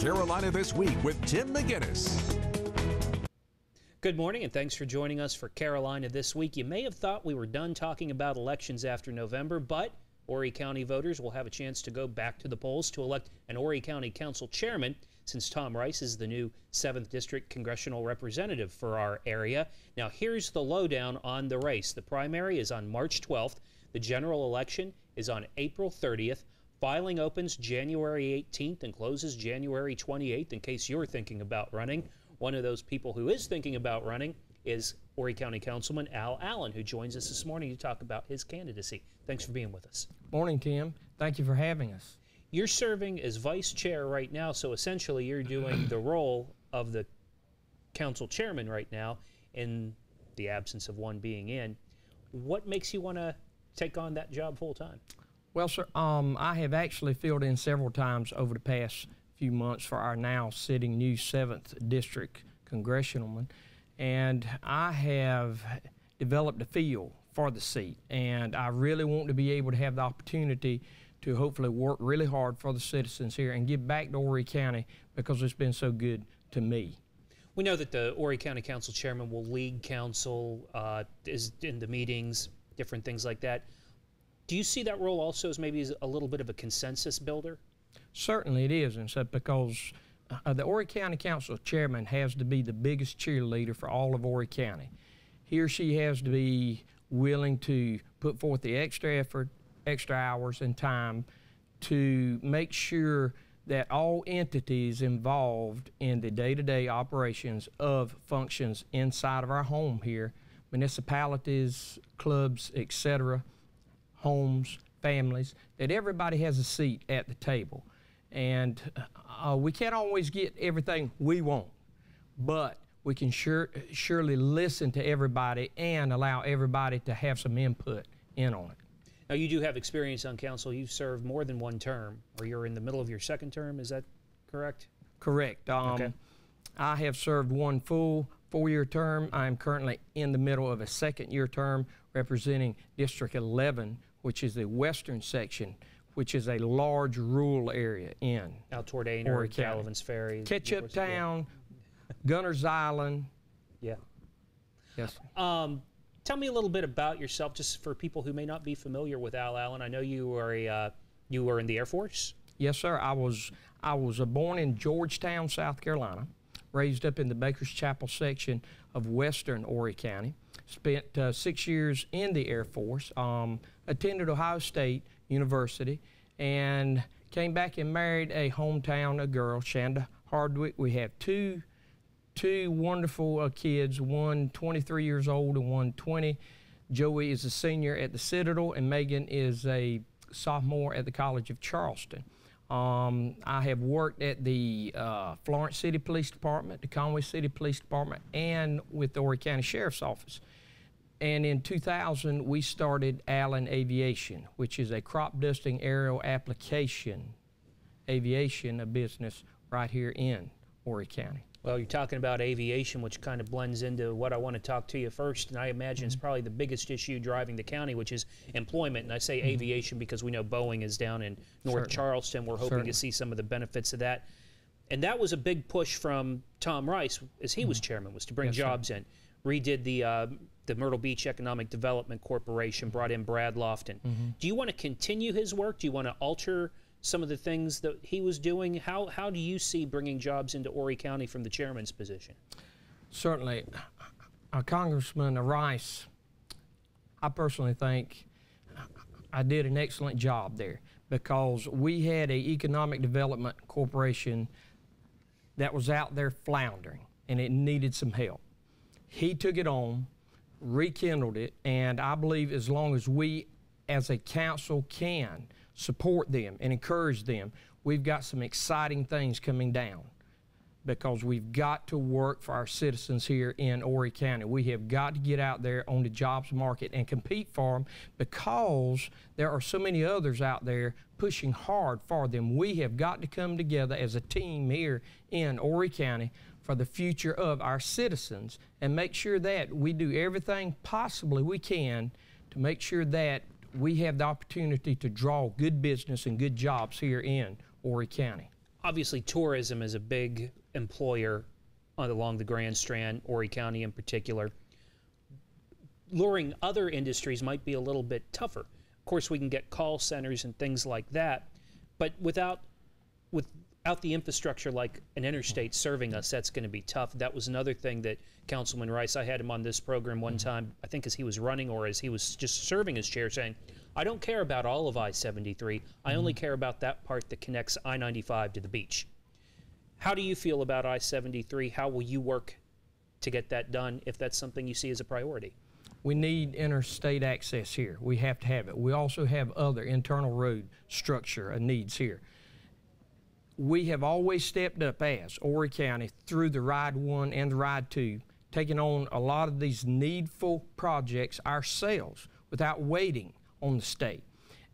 Carolina This Week with Tim McGinnis. Good morning and thanks for joining us for Carolina This Week. You may have thought we were done talking about elections after November, but Horry County voters will have a chance to go back to the polls to elect an Horry County Council chairman, since Tom Rice is the new 7th District congressional representative for our area. Now here's the lowdown on the race. The primary is on March 12th. The general election is on April 30th. Filing opens January 18th and closes January 28th. In case you're thinking about running, one of those people who is thinking about running is Horry County Councilman Al Allen, who joins us this morning to talk about his candidacy. Thanks for being with us. Morning, Tim. Thank you for having us. You're serving as vice chair right now, so essentially you're doing the role of the council chairman right now in the absence of one being in. What makes you want to take on that job full time? Well, sir, I have actually filled in several times over the past few months for our now sitting new 7th District congressionalman, and I have developed a feel for the seat, and I really want to be able to have the opportunity to hopefully work really hard for the citizens here and give back to Horry County because it's been so good to me. We know that the Horry County Council chairman will lead council, is in the meetings, different things like that. Do you see that role also as maybe a little bit of a consensus builder? Certainly it is, and so because the Horry County Council chairman has to be the biggest cheerleader for all of Horry County. He or she has to be willing to put forth the extra effort, extra hours and time to make sure that all entities involved in the day-to-day operations of functions inside of our home here, municipalities, clubs, etc., homes, families, that everybody has a seat at the table. And we can't always get everything we want, but we can surely listen to everybody and allow everybody to have some input in on it. Now, you do have experience on council. You've served more than one term, or you're in the middle of your second term. Is that correct? Correct. Okay. I have served one full 4-year term. I'm currently in the middle of a second-year term representing District 11, which is the western section, which is a large rural area in out toward Aner, Gallivan's Ferry, Ketchup Town, Gunner's Island. Yeah. Yes. Tell me a little bit about yourself, just for people who may not be familiar with Al Allen. I know you were in the Air Force. Yes, sir. I was born in Georgetown, South Carolina, raised up in the Baker's Chapel section of western Horry County. Spent 6 years in the Air Force. Attended Ohio State University, and came back and married a hometown girl, Shanda Hardwick. We have two wonderful kids, one 23 years old and one 20. Joey is a senior at the Citadel, and Megan is a sophomore at the College of Charleston. I have worked at the Florence City Police Department, the Conway City Police Department, and with the Horry County Sheriff's Office. And in 2000, we started Allen Aviation, which is a crop dusting aerial application aviation business right here in Horry County. Well, you're talking about aviation, which kind of blends into what I want to talk to you first, and I imagine it's probably the biggest issue driving the county, which is employment. And I say aviation because we know Boeing is down in North Charleston. We're hoping to see some of the benefits of that. And that was a big push from Tom Rice, as he was chairman, was to bring jobs in. Redid the Myrtle Beach Economic Development Corporation, brought in Brad Lofton. Do you want to continue his work? Do you want to alter some of the things that he was doing? How do you see bringing jobs into Horry County from the chairman's position? Certainly. Congressman Rice, I personally think I did an excellent job there because we had an economic development corporation that was out there floundering and it needed some help. He took it on, rekindled it, and I believe as long as we as a council can support them and encourage them, we've got some exciting things coming down because we've got to work for our citizens here in Horry County. We have got to get out there on the jobs market and compete for them because there are so many others out there pushing hard for them. We have got to come together as a team here in Horry County for the future of our citizens and make sure that we do everything possibly we can to make sure that we have the opportunity to draw good business and good jobs here in Horry County. obviously tourism is a big employer along the Grand Strand, Horry County in particular. Luring other industries might be a little bit tougher. Of course, we can get call centers and things like that, but without the infrastructure like an interstate serving us, that's going to be tough. That was another thing that Councilman Rice, I had him on this program one time, I think as he was running or as he was just serving his chair, saying, I don't care about all of I-73. I only care about that part that connects I-95 to the beach. How do you feel about I-73? How will you work to get that done if that's something you see as a priority? We need interstate access here. We have to have it. We also have other internal road structure needs here. We have always stepped up as Horry County through the Ride 1 and the Ride 2, taking on a lot of these needful projects ourselves without waiting on the state.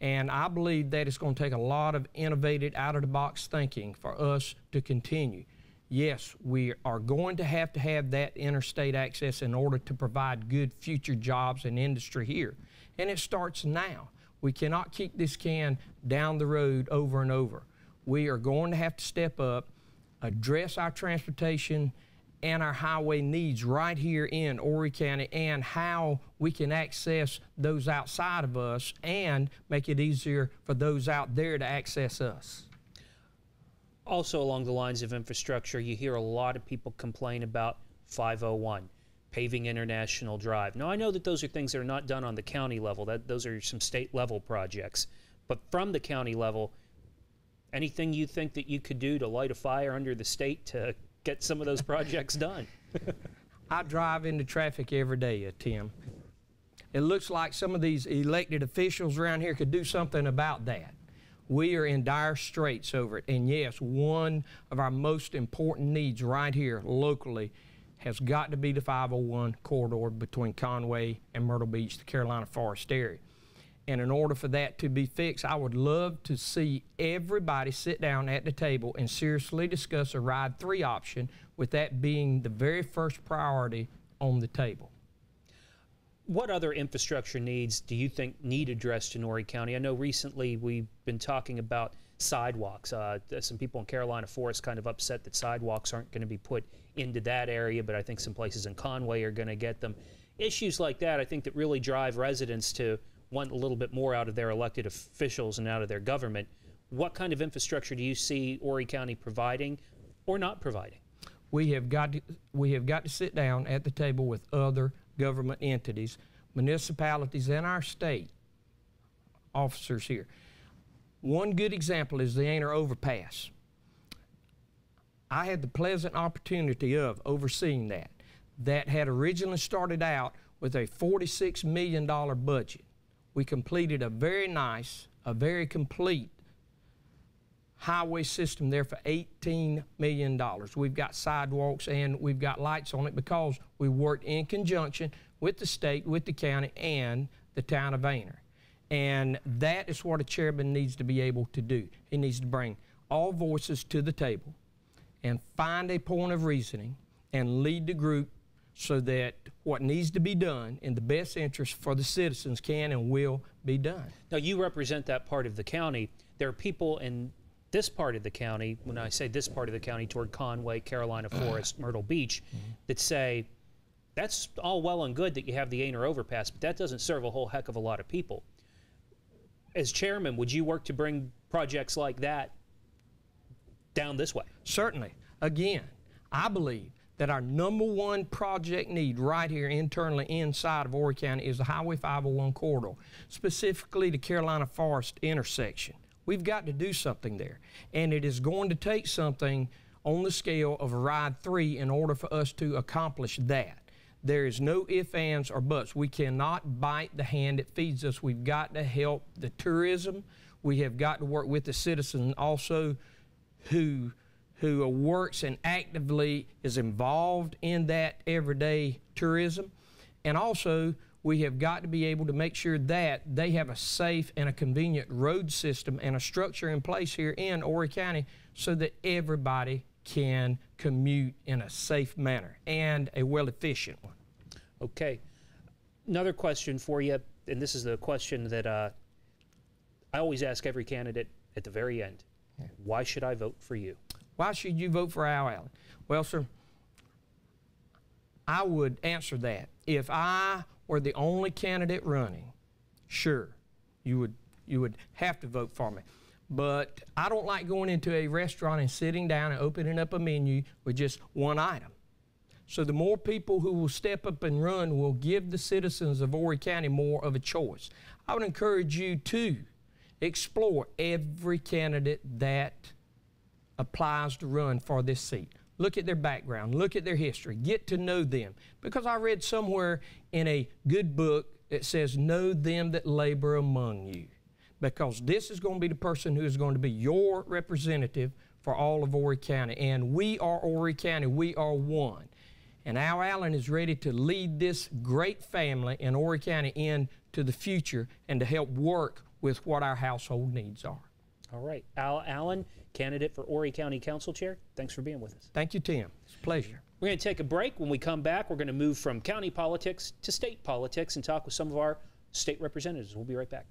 And I believe that it's going to take a lot of innovative, out-of-the-box thinking for us to continue. Yes, we are going to have that interstate access in order to provide good future jobs and industry here. And it starts now. We cannot kick this can down the road over and over. We are going to have to step up, address our transportation and our highway needs right here in Horry County, and how we can access those outside of us and make it easier for those out there to access us. Also along the lines of infrastructure, you hear a lot of people complain about 501, paving International Drive. Now, I know that those are things that are not done on the county level. Those are some state level projects. But from the county level, anything you think that you could do to light a fire under the state to get some of those projects done? I drive into traffic every day, Tim. It looks like some of these elected officials around here could do something about that. We are in dire straits over it. And yes, one of our most important needs right here locally has got to be the 501 corridor between Conway and Myrtle Beach, the Carolina Forest area. And in order for that to be fixed, I would love to see everybody sit down at the table and seriously discuss a Ride 3 option, with that being the very first priority on the table. What other infrastructure needs do you think need addressed in Horry County? I know recently we've been talking about sidewalks. Some people in Carolina Forest kind of upset that sidewalks aren't going to be put into that area, but I think some places in Conway are going to get them. Issues like that, I think, that really drive residents to want a little bit more out of their elected officials and out of their government. What kind of infrastructure do you see Horry County providing or not providing? We have got to sit down at the table with other government entities, municipalities, and our state officers here. One good example is the Aner Overpass. I had the pleasant opportunity of overseeing that. That had originally started out with a $46 million budget. We completed a very nice, a very complete highway system there for $18 million. We've got sidewalks and we've got lights on it because we worked in conjunction with the state, with the county, and the town of Aner. And that is what a chairman needs to be able to do. He needs to bring all voices to the table and find a point of reasoning and lead the group so that what needs to be done in the best interest for the citizens can and will be done. Now, you represent that part of the county. There are people in this part of the county, when I say this part of the county, toward Conway, Carolina Forest, Myrtle Beach, that say, that's all well and good that you have the Aner Overpass, but that doesn't serve a whole heck of a lot of people. As chairman, would you work to bring projects like that down this way? Certainly. Again, I believe that our #1 project need right here internally inside of Horry County is the Highway 501 corridor, specifically the Carolina Forest intersection. We've got to do something there, and it is going to take something on the scale of a Ride 3 in order for us to accomplish that. There is no ifs, ands, or buts. We cannot bite the hand that feeds us. We've got to help the tourism. We have got to work with the citizens also who works and actively is involved in that everyday tourism. And also, we have got to be able to make sure that they have a safe and a convenient road system and a structure in place here in Horry County so that everybody can commute in a safe manner and a well-efficient one. Okay. Another question for you, and this is the question that I always ask every candidate at the very end. Why should I vote for you? Why should you vote for Al Allen? Well, sir, I would answer that. If I were the only candidate running, sure, you would have to vote for me. But I don't like going into a restaurant and sitting down and opening up a menu with just one item. So the more people who will step up and run will give the citizens of Horry County more of a choice. I would encourage you to explore every candidate that applies to run for this seat. Look at their background, look at their history, get to know them. Because I read somewhere in a good book that says, know them that labor among you. Because this is going to be the person who is going to be your representative for all of Horry County. And we are Horry County, we are one. And Al Allen is ready to lead this great family in Horry County into the future and to help work with what our household needs are. All right. Al Allen, candidate for Horry County Council Chair, thanks for being with us. Thank you, Tim. It's a pleasure. We're going to take a break. When we come back, we're going to move from county politics to state politics and talk with some of our state representatives. We'll be right back.